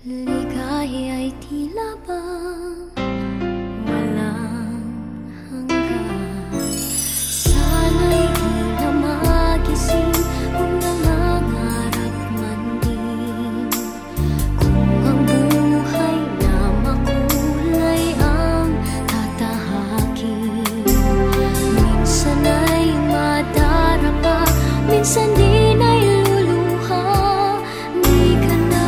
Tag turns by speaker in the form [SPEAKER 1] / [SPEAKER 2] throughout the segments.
[SPEAKER 1] Ligaya ay tila bang walang hanggan. Sana'y di na magising kung nangangarap man din. Kung ang buhay na makulay ang tatahakin. Minsan ay madarapa, minsan din ay luluha. Di ka na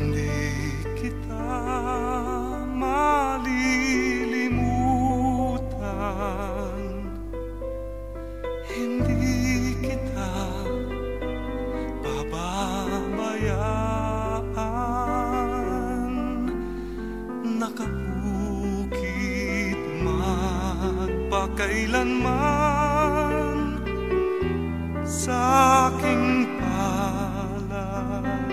[SPEAKER 2] Hindi kita malilimutan, hindi kita pababayaan. Nakabukid magpakailanman sa aking palad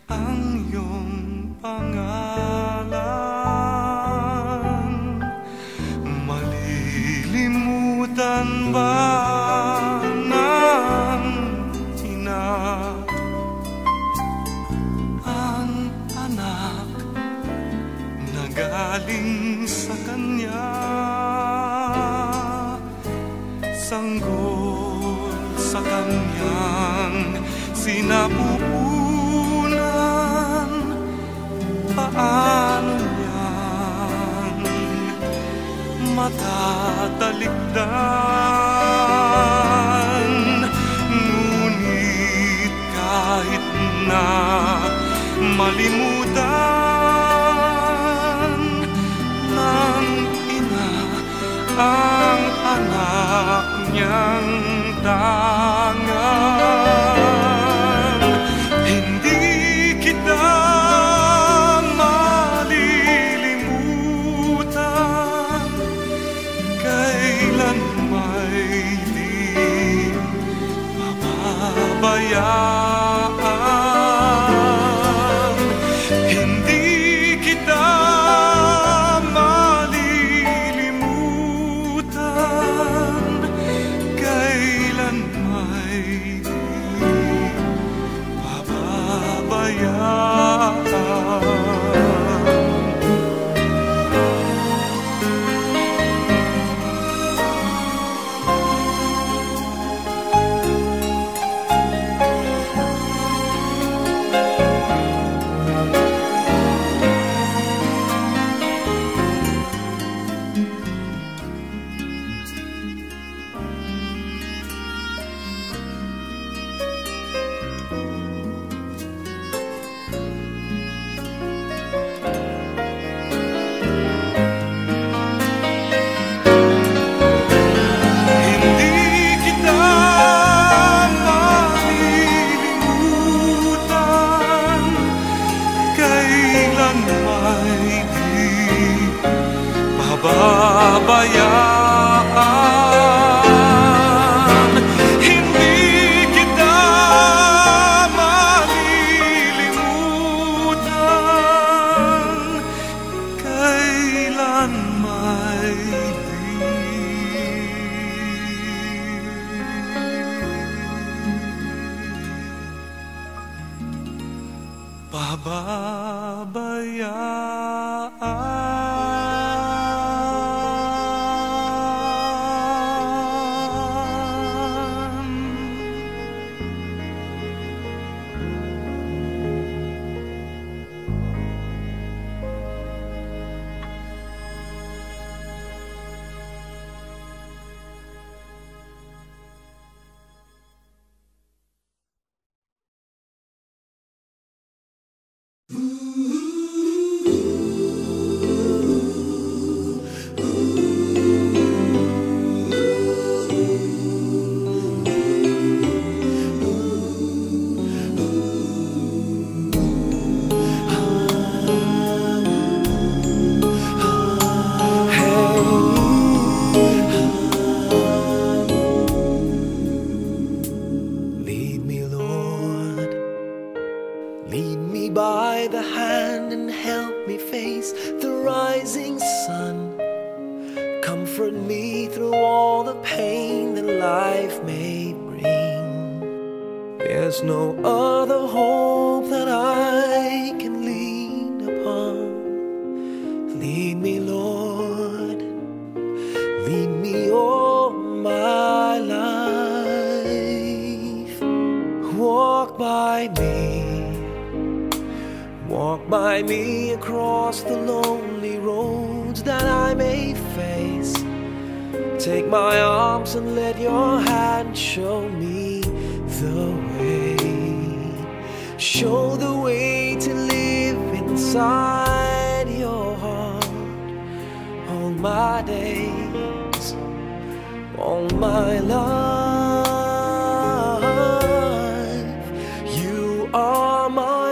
[SPEAKER 2] ang iyong pangalan. Malilimutan ba ng ina ang anak na galing sa kanya? Sanggol sa kanyang sinapupunan, paano niyang matatalikdan? Ngunit kahit na malimutan ng ina ang anak niyang tangan, hindi kita malilimutan. Kailan may di mababayaan, hindi kita malilimutan. Kailan may di mababayaan. Pababayaan, hindi kita malilimutan. Kailan may di pababayaan.
[SPEAKER 3] By the hand and help me face the rising sun. Comfort me through all the pain that life may bring. There's no other hope that I can lean upon. Lead me, Lord, lead me all my life. Walk by me. Walk by me across the lonely roads that I may face. Take my arms and let your hand show me the way. Show the way to live inside your heart all my days, all my life. You are my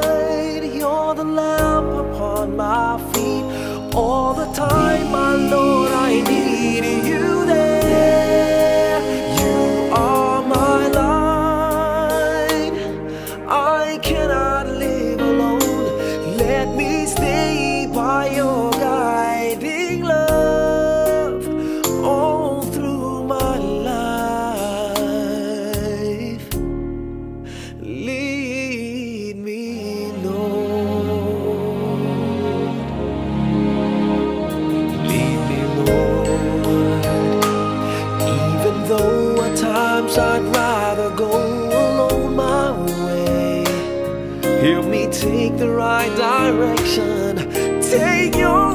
[SPEAKER 3] light, you're the lamp upon my feet. All the time, my Lord, I need you there. You are my light, I cannot live alone. Let me stay by your guiding love all through my life. Lead me, Lord. Lead me, Lord. Even though at times I'd rather go alone my way, help me take the right direction. Take your